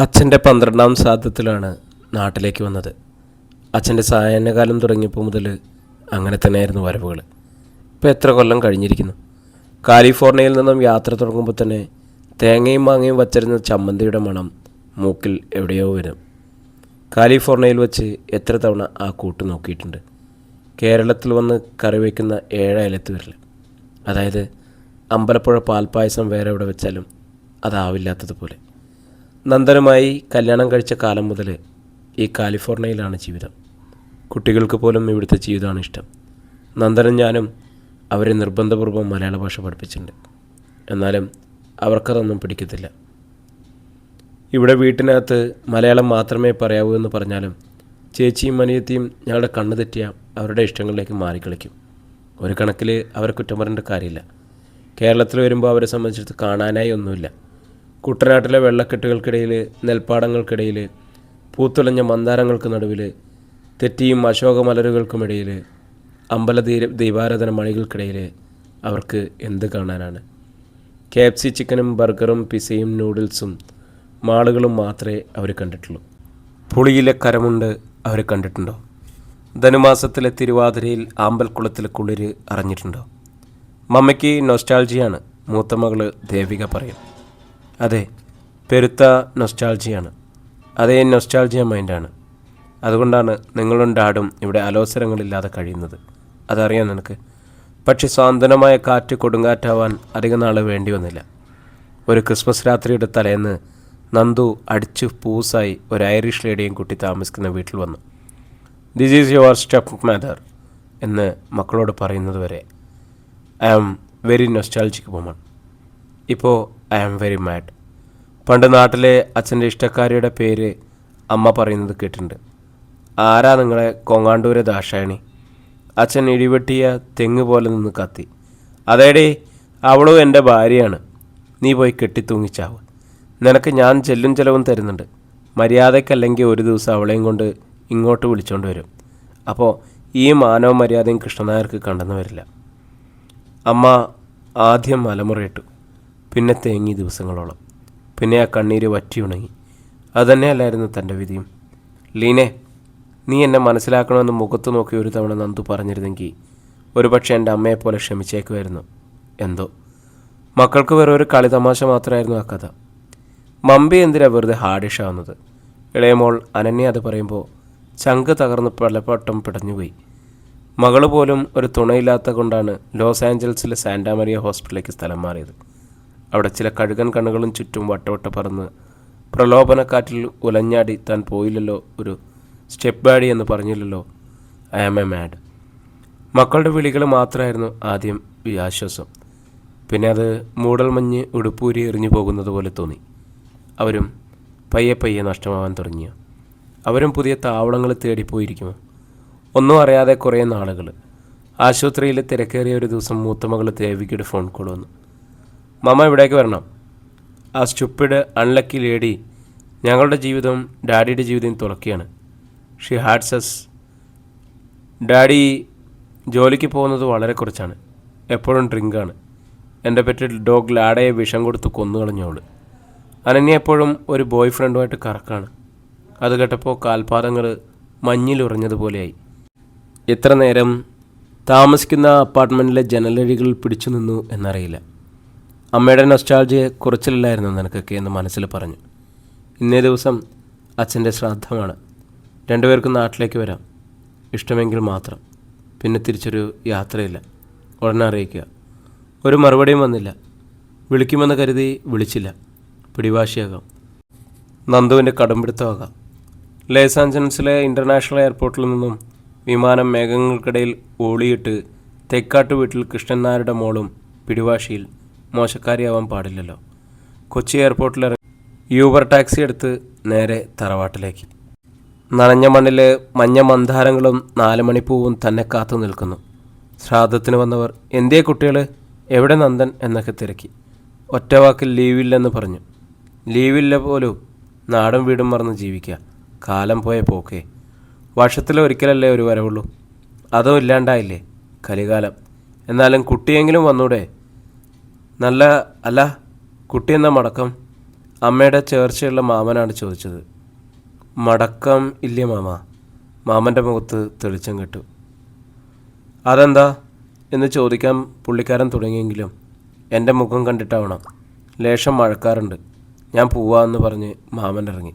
അച്ഛൻ്റെ 12ാം ശ്രാദ്ധത്തിലാണ് നാട്ടിലേക്ക് വന്നത്. അച്ഛൻ്റെ സായാഹ്നകാലം തുടങ്ങിയപ്പോൾ മുതൽ അങ്ങനെ തന്നെയായിരുന്നു വരവുകൾ. ഇപ്പോൾ എത്ര കൊല്ലം കഴിഞ്ഞിരിക്കുന്നു. കാലിഫോർണിയയിൽ നിന്നും യാത്ര തുടങ്ങുമ്പോൾ തന്നെ തേങ്ങയും മാങ്ങയും വച്ചിരുന്ന ചമ്മന്തിയുടെ മണം മൂക്കിൽ എവിടെയോ വരും. കാലിഫോർണിയയിൽ വെച്ച് എത്ര തവണ ആ കൂട്ട് നോക്കിയിട്ടുണ്ട്. കേരളത്തിൽ വന്ന് കറി വയ്ക്കുന്ന ഏഴയലത്ത് വരില്ല. അതായത് അമ്പലപ്പുഴ പാൽപ്പായസം വേറെ എവിടെ വെച്ചാലും അതാവില്ലാത്തതുപോലെ. നന്ദനുമായി കല്യാണം കഴിച്ച കാലം മുതൽ ഈ കാലിഫോർണിയയിലാണ് ജീവിതം. കുട്ടികൾക്ക് പോലും ഇവിടുത്തെ ജീവിതമാണ് ഇഷ്ടം. നന്ദനും ഞാനും അവരെ നിർബന്ധപൂർവ്വം മലയാള ഭാഷ പഠിപ്പിച്ചിട്ടുണ്ട്. എന്നാലും അവർക്കതൊന്നും പിടിക്കത്തില്ല. ഇവിടെ വീട്ടിനകത്ത് മലയാളം മാത്രമേ പറയാവൂ എന്ന് പറഞ്ഞാലും ചേച്ചിയും അനിയത്തിയും ഞങ്ങളുടെ കണ്ണ് തെറ്റിയ അവരുടെ ഇഷ്ടങ്ങളിലേക്ക് മാറിക്കളിക്കും. ഒരു കണക്കിൽ അവരെ കുറ്റം പറയേണ്ട കാര്യമില്ല. കേരളത്തിൽ വരുമ്പോൾ അവരെ സംബന്ധിച്ചിടത്ത് കാണാനായി ഒന്നുമില്ല. കുട്ടനാട്ടിലെ വെള്ളക്കെട്ടുകൾക്കിടയിൽ, നെൽപ്പാടങ്ങൾക്കിടയിൽ, പൂത്തുലഞ്ഞ മന്ദാരങ്ങൾക്ക് നടുവിൽ, തെറ്റിയും അശോകമലരുകൾക്കുമിടയിൽ, ദീപാരാധന മണികൾക്കിടയിൽ അവർക്ക് എന്ത് കാണാനാണ്? KFC ചിക്കനും ബർഗറും പിസയും നൂഡിൽസും മാളുകളും മാത്രമേ അവർ കണ്ടിട്ടുള്ളൂ. പുളിയിലെ കരമുണ്ട് അവർ കണ്ടിട്ടുണ്ടോ? ധനുമാസത്തിലെ തിരുവാതിരയിൽ ആമ്പൽക്കുളത്തിലെ കുളിര് അറിഞ്ഞിട്ടുണ്ടോ? മമ്മയ്ക്ക് നൊസ്റ്റാൾജിയാണ്, മൂത്ത മകൾ ദേവിക പറയും. അതെ, പെരുത്ത നൊസ്റ്റാൾജിയാണ്. അതേ നൊസ്റ്റാൾജിയ മൈൻഡാണ്. അതുകൊണ്ടാണ് നിങ്ങളും ഡാഡും ഇവിടെ അലോസരങ്ങളില്ലാതെ കഴിയുന്നത്. അതറിയാം നിനക്ക്. പക്ഷെ സാന്ത്വനമായ കാറ്റ് കൊടുങ്കാറ്റാവാൻ അധിക നാൾ വേണ്ടി വന്നില്ല. ഒരു ക്രിസ്മസ് രാത്രിയുടെ തലേന്ന് നന്ദു അടിച്ചു പൂസായി ഒരു ഐറിഷ് ലേഡിയും കുട്ടി താമസിക്കുന്ന വീട്ടിൽ വന്നു. This is your stepmother എന്ന് മക്കളോട് പറയുന്നത് വരെ I am very nostalgic woman. ഇപ്പോൾ ഐ ആം വെരി മാഡ്. പണ്ട് നാട്ടിലെ അച്ഛൻ്റെ ഇഷ്ടക്കാരിയുടെ പേര് അമ്മ പറയുന്നത് കേട്ടിട്ടുണ്ട്. ആരാ നിങ്ങളെ കൊങ്ങാണ്ടൂരെ ദാക്ഷായണി? അച്ഛൻ ഇടിവെട്ടിയ തെങ്ങ് പോലെ നിന്ന് കത്തി. അതേടേ, അവളും എൻ്റെ ഭാര്യയാണ്. നീ പോയി കെട്ടിത്തൂങ്ങിച്ചാവ്. നിനക്ക് ഞാൻ ചെല്ലും ചെലവും തരുന്നുണ്ട്. മര്യാദയ്ക്കല്ലെങ്കിൽ ഒരു ദിവസം അവളെയും കൊണ്ട് ഇങ്ങോട്ട് വിളിച്ചോണ്ട് വരും. അപ്പോൾ ഈ മാനവ മര്യാദയും കൃഷ്ണനായർക്ക് കണ്ടെന്ന് വരില്ല. അമ്മ ആദ്യം മലമുറയിട്ടു, പിന്നെ തേങ്ങി ദിവസങ്ങളോളം. പിന്നെ ആ കണ്ണീര് വറ്റിയുണങ്ങി. അതുതന്നെയല്ലായിരുന്നു തൻ്റെ വിധിയും. ലീനെ, നീ എന്നെ മനസ്സിലാക്കണമെന്ന് മുഖത്ത് നോക്കി ഒരു തവണ നന്ദു പറഞ്ഞിരുന്നെങ്കിൽ ഒരുപക്ഷെ എൻ്റെ അമ്മയെപ്പോലെ ക്ഷമിച്ചേക്കുമായിരുന്നു. എന്തോ മക്കൾക്ക് വേറെ ഒരു കളിതമാശ മാത്രമായിരുന്നു ആ കഥ. മമ്പി എന്തിനാ വെറുതെ ഹാഡിഷാവുന്നത്? ഇളയമോൾ അനന്യ അത് പറയുമ്പോൾ ചങ്ക് തകർന്ന് പലവട്ടം പിടഞ്ഞുപോയി. മകൾ പോലും ഒരു തുണയില്ലാത്ത കൊണ്ടാണ് ലോസ് ആഞ്ചൽസിലെ സാന്റാമരിയ ഹോസ്പിറ്റലിലേക്ക് സ്ഥലം മാറിയത്. അവിടെ ചില കഴുകൻ കണ്ണുകളും ചുറ്റും വട്ടവട്ട പറന്ന് പ്രലോഭനക്കാറ്റിൽ ഉലഞ്ഞാടി താൻ പോയില്ലല്ലോ, ഒരു സ്റ്റെപ്പ് ബാഡി എന്ന് പറഞ്ഞില്ലല്ലോ, ഐ ആം എ മാഡ്. മക്കളുടെ വിളികൾ മാത്രമായിരുന്നു ആദ്യം ഈ ആശ്വാസം. പിന്നെ അത് മൂടൽമഞ്ഞ് ഉടുപ്പൂരി എറിഞ്ഞു പോകുന്നത് പോലെ തോന്നി. അവരും പയ്യെ പയ്യെ നഷ്ടമാവാൻ തുടങ്ങിയോ? അവരും പുതിയ താവളങ്ങൾ തേടിപ്പോയിരിക്കുമോ? ഒന്നും അറിയാതെ കുറേ നാളുകൾ. ആശുപത്രിയിൽ തിരക്കേറിയ ഒരു ദിവസം മൂത്ത മകൾ ദേവികയുടെ ഫോൺ കോൾ വന്നു. മമ്മ ഇവിടേക്ക് വരണം. ആ സ്റ്റുപ്പിഡ് അൺലക്കി ലേഡി ഞങ്ങളുടെ ജീവിതവും ഡാഡിയുടെ ജീവിതവും തുറക്കിയാണ്. ഷി ഹാഡ്സസ്. ഡാഡി ജോലിക്ക് പോകുന്നത് വളരെ കുറച്ചാണ്. എപ്പോഴും ഡ്രിങ്കാണ്. എൻ്റെ പെറ്റ് ഡോഗ് ലാഡയെ വിഷം കൊടുത്ത് കൊന്നുകളഞ്ഞോള്. അനന്യ എപ്പോഴും ഒരു ബോയ് ഫ്രണ്ടുമായിട്ട് കറക്കാണ്. അത് കേട്ടപ്പോൾ കാൽപാദങ്ങൾ മഞ്ഞിലുറഞ്ഞതുപോലെയായി. എത്ര നേരം താമസിക്കുന്ന അപ്പാർട്ട്മെൻറ്റിലെ ജനലഴികളിൽ പിടിച്ചു നിന്നു എന്നറിയില്ല. അമ്മയുടെ നൊസ്റ്റാൾജിയെ കുറച്ചിലില്ലായിരുന്നു നിനക്കൊക്കെ എന്ന് മനസ്സിൽ പറഞ്ഞു. ഇന്നേ ദിവസം അച്ഛൻ്റെ ശ്രാദ്ധമാണ്. രണ്ടുപേർക്കും നാട്ടിലേക്ക് വരാം, ഇഷ്ടമെങ്കിൽ മാത്രം. പിന്നെ തിരിച്ചൊരു യാത്രയില്ല. ഉടനെ അറിയിക്കുക. ഒരു മറുപടിയും വന്നില്ല. വിളിക്കുമെന്ന് കരുതി വിളിച്ചില്ല. പിടിവാശിയാകാം. നന്ദുവിൻ്റെ കടമ്പിടുത്തമാകാം. ലോസ് ആഞ്ചൽസിലെ ഇൻ്റർനാഷണൽ എയർപോർട്ടിൽ നിന്നും വിമാനം മേഘങ്ങൾക്കിടയിൽ ഓളിയിട്ട് തെക്കാട്ട് വീട്ടിൽ കൃഷ്ണൻ നായരുടെ മോളും പിടിവാശിയിൽ മോശക്കാരിയാവാൻ പാടില്ലല്ലോ. കൊച്ചി എയർപോർട്ടിൽ യൂബർ ടാക്സി എടുത്ത് നേരെ തറവാട്ടിലേക്ക്. നനഞ്ഞ മണ്ണിൽ മഞ്ഞ മന്ദാരങ്ങളും 4 മണിപ്പൂവും തന്നെ കാത്തു നിൽക്കുന്നു. ശ്രാദ്ധത്തിന് വന്നവർ എന്തേ കുട്ടികൾ, എവിടെ നന്ദൻ എന്നൊക്കെ തിരക്കി. ഒറ്റവാക്കിൽ ലീവില്ലെന്ന് പറഞ്ഞു. ലീവില്ല പോലും. നാടും വീടും മറന്ന് ജീവിക്കുക. കാലം പോയ പോക്കേ. വർഷത്തിലൊരിക്കലല്ലേ ഒരു വരവുള്ളൂ. അതും ഇല്ലാണ്ടായില്ലേ കലികാലം. എന്നാലും കുട്ടിയെങ്കിലും വന്നൂടെ? നല്ല അല്ല, കുട്ടിയെന്ന മടക്കം. അമ്മയുടെ ചേർച്ചയുള്ള മാമനാണ് ചോദിച്ചത്. മടക്കം ഇല്ലേ മാമ? മാമൻ്റെ മുഖത്ത് തെളിച്ചം കെട്ടു. അതെന്താ എന്ന് ചോദിക്കാൻ പുള്ളിക്കാരൻ തുടങ്ങിയെങ്കിലും എൻ്റെ മുഖം കണ്ടിട്ടാവണം. ലേശം മഴക്കാറുണ്ട്, ഞാൻ പോവാമെന്ന് പറഞ്ഞ് മാമൻ ഇറങ്ങി.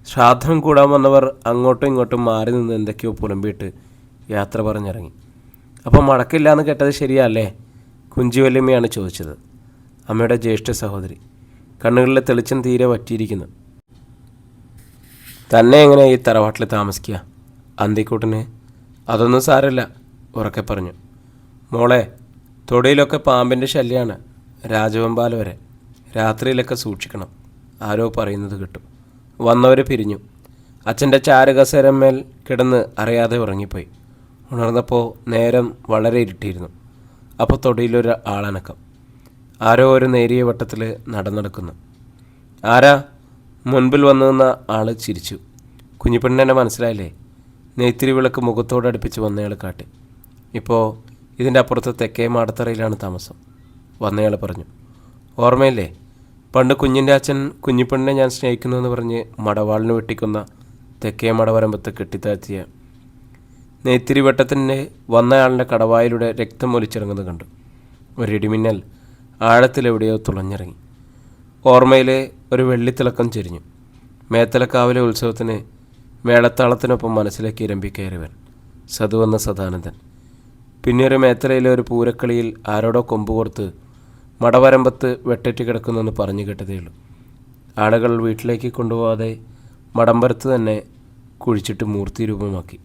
ശ്രാദ്ധം കൂടാൻ വന്നവർ അങ്ങോട്ടും ഇങ്ങോട്ടും മാറി നിന്ന് എന്തൊക്കെയോ പുലമ്പിയിട്ട് യാത്ര പറഞ്ഞിറങ്ങി. അപ്പോൾ മടക്കില്ലാന്ന് കേട്ടത് ശരിയല്ലേ? കുഞ്ചി വല്യമ്മയാണ് ചോദിച്ചത്. അമ്മയുടെ ജ്യേഷ്ഠ സഹോദരി. കണ്ണുകളിലെ തെളിച്ചം തീരെ വറ്റിയിരിക്കുന്നു. തന്നെ എങ്ങനെ ഈ തറവാട്ടിൽ താമസിക്കുക? അന്തിക്കൂട്ടിന് അതൊന്നും സാരമില്ല, ഉറക്കെ പറഞ്ഞു. മോളെ, തൊടിയിലൊക്കെ പാമ്പിൻ്റെ ശല്യമാണ്, രാജവെമ്പാല വരെ. രാത്രിയിലൊക്കെ സൂക്ഷിക്കണം, ആരോ പറയുന്നത് കിട്ടും. വന്നവർ പിരിഞ്ഞു. അച്ഛൻ്റെ ചാരകസേരമേൽ കിടന്ന് അറിയാതെ ഉറങ്ങിപ്പോയി. ഉണർന്നപ്പോൾ നേരം വളരെ ഇരുട്ടിയിരുന്നു. അപ്പോൾ തൊടിയിലൊരു ആളനക്കം. ആരോ ഒരു നേരിയ വട്ടത്തിൽ നടന്നു. ആരാ? മുൻപിൽ വന്നു നിന്ന ആൾ ചിരിച്ചു. കുഞ്ഞിപ്പെണ്ണിനെ മനസ്സിലായില്ലേ? നെയ്ത്തിരി വിളക്ക് മുഖത്തോടടുപ്പിച്ച് വന്നയാൾ കാട്ടി. ഇപ്പോൾ ഇതിൻ്റെ അപ്പുറത്ത് തെക്കേ മാടത്തറയിലാണ് താമസം, വന്നയാൾ പറഞ്ഞു. ഓർമ്മയില്ലേ, പണ്ട് കുഞ്ഞിൻ്റെ അച്ഛൻ കുഞ്ഞിപ്പെണ്ണിനെ ഞാൻ സ്നേഹിക്കുന്നുവെന്ന് പറഞ്ഞ് മടവാളിന് വെട്ടിക്കൊന്ന തെക്കേ മടവരമ്പത്ത് കെട്ടിത്താഴ്ത്തിയ നെയ്ത്തിരി വട്ടത്തിൻ്റെ വന്നയാളിൻ്റെ കടവായിലൂടെ രക്തം ഒലിച്ചിറങ്ങുന്നത് കണ്ടു. ഒരിടിമിന്നൽ ആഴത്തിലെവിടെയോ തുളഞ്ഞിറങ്ങി. ഓർമ്മയിലെ ഒരു വെള്ളിത്തിളക്കം ചെരിഞ്ഞു. മേത്തലക്കാവിലെ ഉത്സവത്തിന് മേളത്താളത്തിനൊപ്പം മനസ്സിലേക്ക് ഇരമ്പിക്കയറിവൻ സതുവെന്ന സദാനന്ദൻ. പിന്നീട് മേത്തലയിലെ ഒരു പൂരക്കളിയിൽ ആരോടോ കൊമ്പ് കൊടുത്ത് മടവരമ്പത്ത് വെട്ടേറ്റ് കിടക്കുന്നെന്ന് പറഞ്ഞു കേട്ടതേയുള്ളൂ. ആളുകൾ വീട്ടിലേക്ക് കൊണ്ടുപോകാതെ മടമ്പരത്ത് തന്നെ കുഴിച്ചിട്ട് മൂർത്തി രൂപമാക്കി.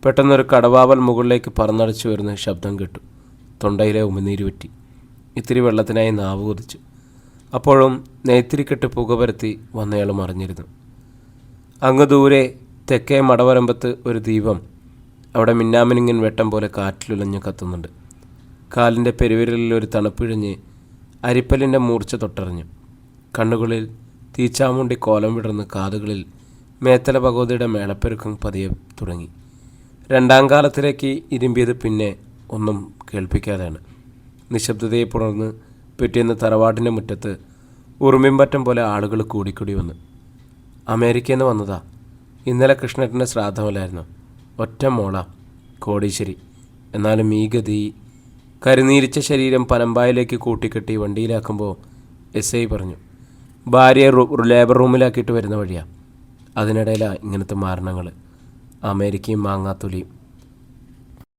പെട്ടെന്നൊരു കടവാവൽ മുകളിലേക്ക് പറന്നടച്ചു വരുന്ന ശബ്ദം കേട്ടു. തൊണ്ടയിലെ ഉമിനീര് പറ്റി. ഇത്തിരി വെള്ളത്തിനായി നാവ് കൊതിച്ചു. അപ്പോഴും നെയ്ത്തിരിക്കെട്ട് പുക പരത്തി വന്നയാൾ മറിഞ്ഞിരുന്നു. അങ്ങ് ദൂരെ തെക്കേ മടവരമ്പത്ത് ഒരു ദീപം അവിടെ മിന്നാമിനിങ്ങൻ വെട്ടം പോലെ കാറ്റിലുലഞ്ഞ് കത്തുന്നുണ്ട്. കാലിൻ്റെ പെരുവിരലിൽ ഒരു തണുപ്പിഴഞ്ഞ് അരിപ്പലിൻ്റെ മൂർച്ച തൊട്ടറിഞ്ഞു. കണ്ണുകളിൽ തീച്ചാമുണ്ടി കോലം വിടർന്ന് കാതുകളിൽ മേത്തല ഭഗവതിയുടെ മേളപ്പെരുക്കം പതിയെ തുടങ്ങി. രണ്ടാം കാലത്തിലേക്ക് ഇരുമ്പിയത് പിന്നെ ഒന്നും കേൾപ്പിക്കാതെയാണ്. നിശബ്ദതയെ പുണർന്ന് പിറ്റേന്ന് തറവാട്ടിൻ്റെ മുറ്റത്ത് ഉറുമ്പിമ്പറ്റം പോലെ ആളുകൾ കൂടിക്കൂടി വന്നു. അമേരിക്കയിൽ നിന്ന് വന്നതാ. ഇന്നലെ കൃഷ്ണേട്ടൻ്റെ ശ്രാദ്ധമല്ലായിരുന്നു. ഒറ്റ മോള, കോടീശ്വരി. എന്നാലും ഈ ഗതി. കരുനീരിച്ച ശരീരം പനമ്പായിലേക്ക് കൂട്ടിക്കെട്ടി വണ്ടിയിലാക്കുമ്പോൾ SI പറഞ്ഞു, ഭാര്യയെ ലേബർ റൂമിലാക്കിയിട്ട് വരുന്ന വഴിയാണ്. അതിനിടയിലാണ് ഇങ്ങനത്തെ മരണങ്ങൾ. അമേരിക്കയും മാങ്ങാത്തൊലിയും.